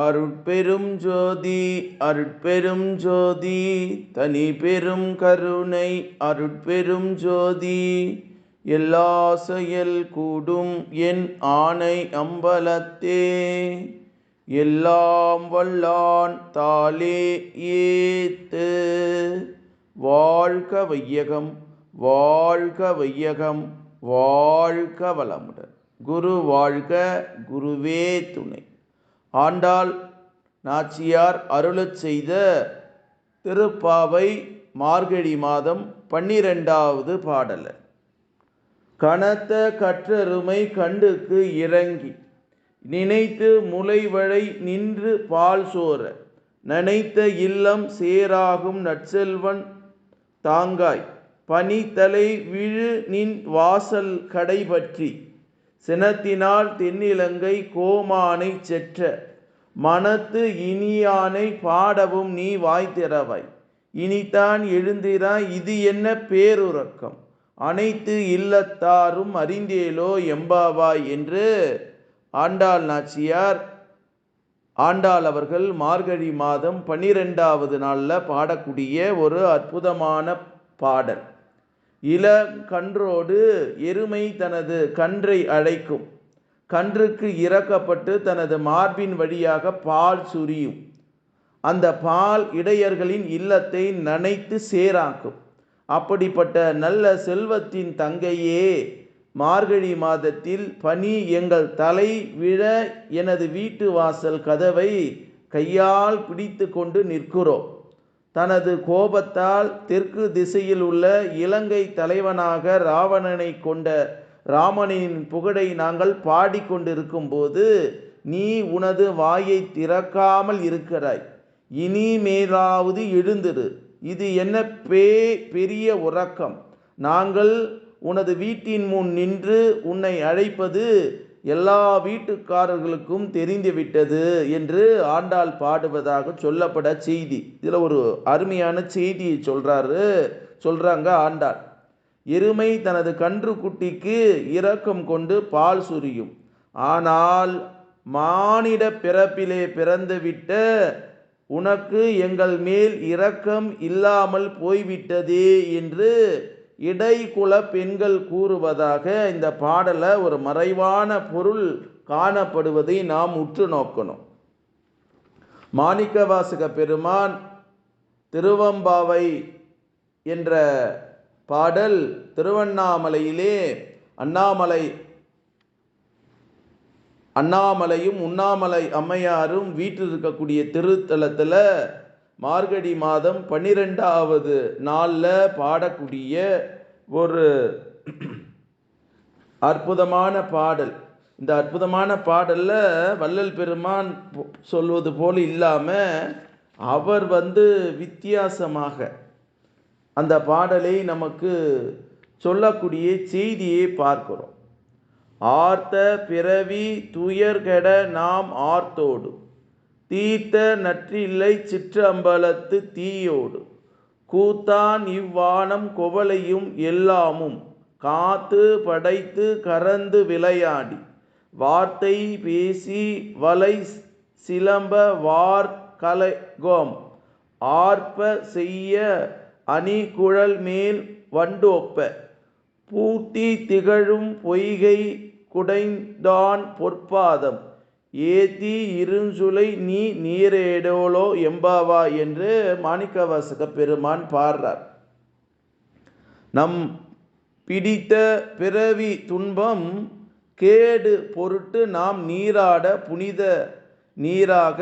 அருட்பெரும் ஜோதி அருட்பெரும் ஜோதி தனி பெரும் கருணை அருட்பெரும் ஜோதி எல்லா செயல் கூடும் என் ஆணை அம்பலத்தே எல்லாம் வல்லான் தாளே ஏத்து. வாழ்க வையகம் வாழ்க வையகம் வாழ்க வளமுடன். குரு வாழ்க, குருவே துணை. ஆண்டாள் நாச்சியார் அருளச் செய்த திருப்பாவை மார்கழி மாதம் 12வது பாடல். கனத்த கற்றருமை கண்டுக்கு இறங்கி நினைத்து முளைவழை நின்று பால் சோர நனைத்த இல்லம் சேராகும் நற்செல்வன் தாங்காய் பனித்தலை விழு நின் வாசல் கடைபற்றி சினத்தினால் தென்னிலங்கை கோமானை செற்ற மனத்து இனியானை பாடவும் நீ வாய்த்திறவாய். இனித்தான் எழுந்திராய், இது என்ன பேருறக்கம், அனைத்து இல்லத்தாரும் அறிந்தேலோ எம்பாவாய் என்று ஆண்டாள் நாச்சியார் ஆண்டாள் அவர்கள் மார்கழி மாதம் 12வது நாளில் பாடக்கூடிய ஒரு அற்புதமான பாடல். இளங்கன்றோடு எருமை தனது கன்றை அழைக்கும். கன்றுக்கு இறக்கப்பட்டு தனது மார்பின் வழியாக பால் சுரியும். அந்த பால் இடையர்களின் இல்லத்தை நனைத்து சேராக்கும். அப்படிப்பட்ட நல்ல செல்வத்தின் தங்கையே, மார்கழி மாதத்தில் பனி எங்கள் தலை விழ எனது வீட்டு வாசல் கதவை கையால் பிடித்து கொண்டு நிற்கிறோம். தனது கோபத்தால் தெற்கு திசையில் உள்ள இலங்கை தலைவனாக ராவணனை கொண்ட ராமனின் புகழை நாங்கள் பாடிக்கொண்டிருக்கும் போது நீ உனது வாயை திறக்காமல் இருக்கிறாய். இனிமேலாவது எழுந்திரு, இது என்ன பெரிய உறக்கம்? நாங்கள் உனது வீட்டின் முன் நின்று உன்னை அழைப்பது எல்லா வீட்டுக்காரர்களுக்கும் தெரிந்துவிட்டது என்று ஆண்டாள் பாடுவதாக சொல்லப்பட செய்தி. இதில் ஒரு அருமையான செய்தியை சொல்றாங்க ஆண்டாள். எருமை தனது கன்று குட்டிக்கு இரக்கம் கொண்டு பால் சுரியும். ஆனால் மானிட பிறப்பிலே பிறந்துவிட்ட உனக்கு எங்கள் மேல் இரக்கம் இல்லாமல் போய்விட்டதே என்று இடைக்குல பெண்கள் கூறுவதாக இந்த பாடல ஒரு மறைவான பொருள் காணப்படுவதை நாம் உற்று நோக்கணும். மாணிக்கவாசக பெருமான் திருவம்பாவை என்ற பாடல் திருவண்ணாமலையிலே அண்ணாமலையும் உண்ணாமலை அம்மையாரும் வீட்டில் இருக்கக்கூடிய திருத்தலத்தில் மார்கழி மாதம் 12வது நாளில் பாடக்கூடிய ஒரு அற்புதமான பாடல். இந்த அற்புதமான பாடலில் வள்ளல் பெருமான் சொல்வது போல் இல்லாமல் அவர் வித்தியாசமாக அந்த பாடலை நமக்கு சொல்லக்கூடிய செய்தியை பார்க்கிறோம். ஆர்த்த பிறவி துயர்கெட நாம் ஆர்த்தோடு தீர்த்த நற்றில்லை சிற்றம்பலத்து தீயோடு கூத்தான் இவ்வானம் கொவலையும் எல்லாமும் காத்து படைத்து கறந்து விளையாடி வார்த்தை பேசி வலை சிலம்ப வார்கலைகோம் ஆர்ப்ப செய்ய அணி குழல் மேல் வண்டோப்ப பூட்டி திகழும் பொய்கை குடைந்தான் பொற்பாதம் ஏத்தி இருஞ்சுலை நீ நீரேடோலோ எம்பாவா என்று மாணிக்கவாசக பெருமான் பாடுறார். நம் பிடித்த பிறவி துன்பம் கேடு பொருட்டு நாம் நீராட புனித நீராக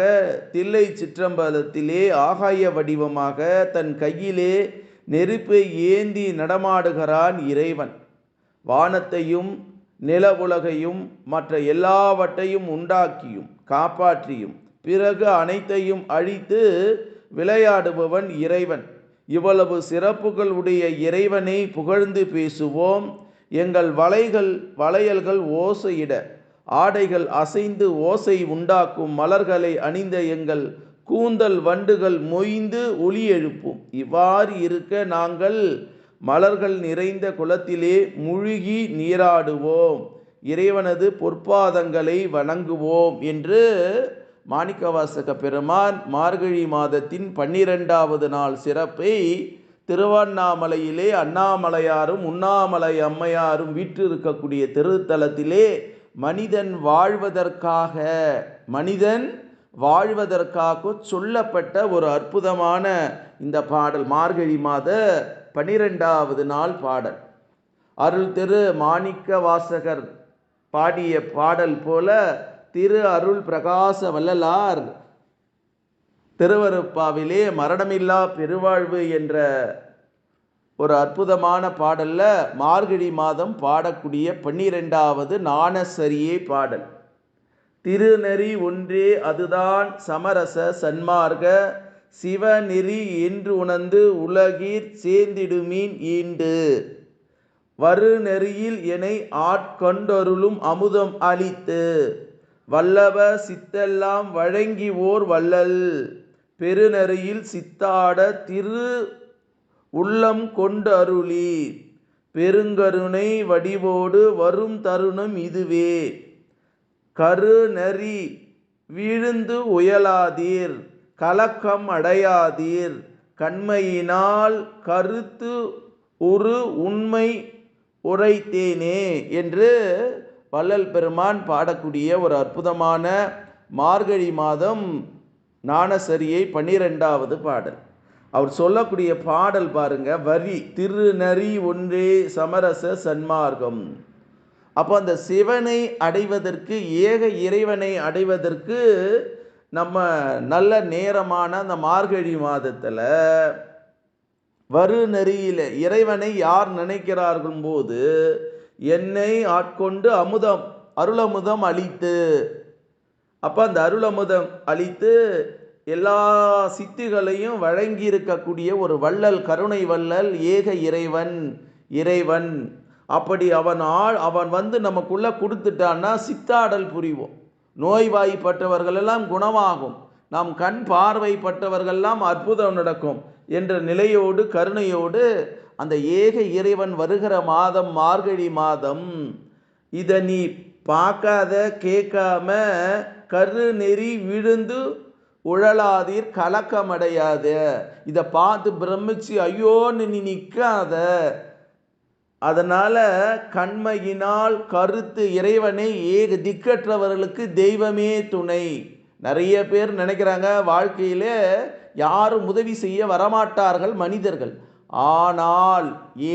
தில்லை சிற்றம்பலத்திலே ஆகாய வடிவமாக தன் கையிலே நெருப்பை ஏந்தி நடமாடுகிறான் இறைவன். வானத்தையும் நில உலகையும் மற்ற எல்லாவற்றையும் உண்டாக்கியும் காப்பாற்றியும் பிறகு அனைத்தையும் அழித்து விளையாடுபவன் இறைவன். இவ்வளவு சிறப்புகள் உடைய இறைவனை புகழ்ந்து பேசுவோம். எங்கள் வளையல்கள் ஓசையிட, ஆடைகள் அசைந்து ஓசை உண்டாக்கும், மலர்களை அணிந்த எங்கள் கூந்தல் வண்டுகள் மொய்ந்து ஒலி எழுப்பும். இவ்வாறு இருக்க நாங்கள் மலர்கள் நிறைந்த குளத்திலே முழுகி நீராடுவோம், இறைவனது பொற்பாதங்களை வணங்குவோம் என்று மாணிக்கவாசக பெருமான் மார்கழி மாதத்தின் 12வது நாள் சிறப்பை திருவண்ணாமலையிலே அண்ணாமலையாரும் உண்ணாமலை அம்மையாரும் வீற்றிருக்கக்கூடிய திருத்தலத்திலே மனிதன் வாழ்வதற்காக சொல்லப்பட்ட ஒரு அற்புதமான இந்த பாடல், மார்கழி மாத 12வது நாள் பாடல். அருள் திரு மாணிக்க வாசகர் பாடிய பாடல் போல திரு அருள் பிரகாச வள்ளலார் திருவருப்பாவிலே மரணமில்லா பெருவாழ்வு என்ற ஒரு அற்புதமான பாடல்ல மார்கழி மாதம் பாடக்கூடிய 12வது ஞானசரியை பாடல். திருநெறி ஒன்றே அதுதான் சமரச சன்மார்க்க சிவநெறி என்று உணர்ந்து உலகிற் சேர்ந்திடுமீன் ஈண்டு வருநெறியில் எனை ஆட்கொண்டருளும் அமுதம் அளித்து வல்லவ சித்தெல்லாம் வழங்கி ஓர் வள்ளல் பெருநெறியில் சித்தாட திரு உள்ளம் கொண்டு அருளி பெருங்கருணை வடிவோடு வரும் தருணம் இதுவே கருநெறி வீழ்ந்து உயலாதீர் கலக்கம் அடையாதீர் கண்மையினால் கருத்து ஒரு உண்மை உரைத்தேனே என்று வள்ளல் பெருமான் பாடக்கூடிய ஒரு அற்புதமான மார்கழி மாதம் ஞானசரியை 12வது பாடல். அவர் சொல்லக்கூடிய பாடல் பாருங்க, வரி திருநெறி ஒன்றே சமரச சன்மார்க்கம். அப்போ அந்த சிவனை அடைவதற்கு, ஏக இறைவனை அடைவதற்கு நம்ம நல்ல நேரமான அந்த மார்கழி மாதத்தில் வருநெறியில் இறைவனை யார் நினைக்கிறார்கள் போது என்னை ஆட்கொண்டு அருளமுதம் அளித்து, அப்போ அந்த அருளமுதம் அளித்து எல்லா சித்திகளையும் வழங்கி இருக்கக்கூடிய ஒரு வள்ளல், கருணை வள்ளல், ஏக இறைவன். அப்படி அவன் வந்து நமக்குள்ள கொடுத்துட்டான்னா சித்தாடல் புரிவோம். நோய்வாய்ப்பட்டவர்கள் எல்லாம் குணமாகும், நாம் கண் பார்வைப்பட்டவர்கள்லாம் அற்புதம் நடக்கும் என்ற நிலையோடு கருணையோடு அந்த ஏக இறைவன் வருகிற மாதம் மார்கழி மாதம். இதை நீ பார்க்காத கேட்காம கருநெறி விழுந்து உழலாதீர் கலக்கமடையாத, இதை பார்த்து பிரமிச்சு ஐயோன்னு நீ நிற்காத. அதனால கண்மையினால் கருத்து இறைவனை ஏக திக்கற்றவர்களுக்கு தெய்வமே துணை. நிறைய பேர் நினைக்கிறாங்க வாழ்க்கையிலே யாரும் உதவி செய்ய வரமாட்டார்கள் மனிதர்கள். ஆனால்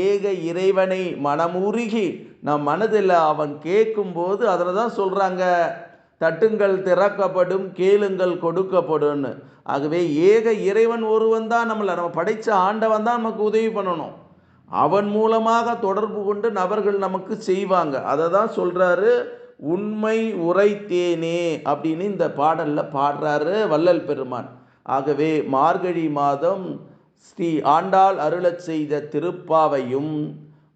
ஏக இறைவனை மனமுருகி நம் மனதில் அவன் கேட்கும்போது அதில் தான் சொல்கிறாங்க, தட்டுங்கள் திறக்கப்படும், கேளுங்கள் கொடுக்கப்படும். ஆகவே ஏக இறைவன் ஒருவன் தான் நம்ம படைத்த ஆண்டவன் தான் நமக்கு உதவி பண்ணணும். அவன் மூலமாக தொடர்பு கொண்டு நபர்கள் நமக்கு செய்வாங்க. அதை தான் சொல்கிறாரு, உண்மை உரைத்தேனே அப்படின்னு இந்த பாடலில் பாடுறாரு வள்ளல் பெருமான். ஆகவே மார்கழி மாதம் ஸ்ரீ ஆண்டாள் அருளச் செய்த திருப்பாவையும்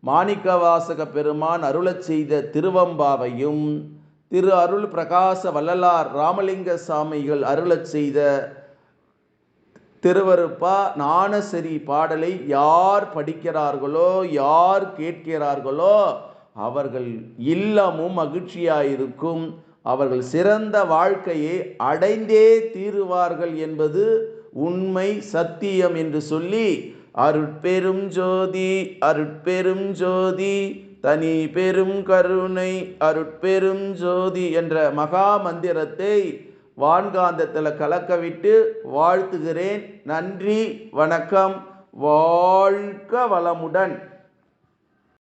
மாணிக்கவாசக பெருமான் அருளச் செய்த திருவம்பாவையும் திரு அருள் பிரகாச வள்ளலார் ராமலிங்க சாமிகள் அருளச் செய்த திருவருப்பா ஞானசரி பாடலை யார் படிக்கிறார்களோ, யார் கேட்கிறார்களோ அவர்கள் இல்லமும் மகிழ்ச்சியாயிருக்கும், அவர்கள் சிறந்த வாழ்க்கையை அடைந்தே தீருவார்கள் என்பது உண்மை, சத்தியம் என்று சொல்லி அருட்பெரும் ஜோதி அருட்பெரும் ஜோதி தனி பெரும் கருணை அருட்பெரும் ஜோதி என்ற மகா மந்திரத்தை வான்காந்தத்தில் கலக்கவிட்டு வாழ்த்துகிறேன். நன்றி, வணக்கம், வாழ்க வளமுடன்.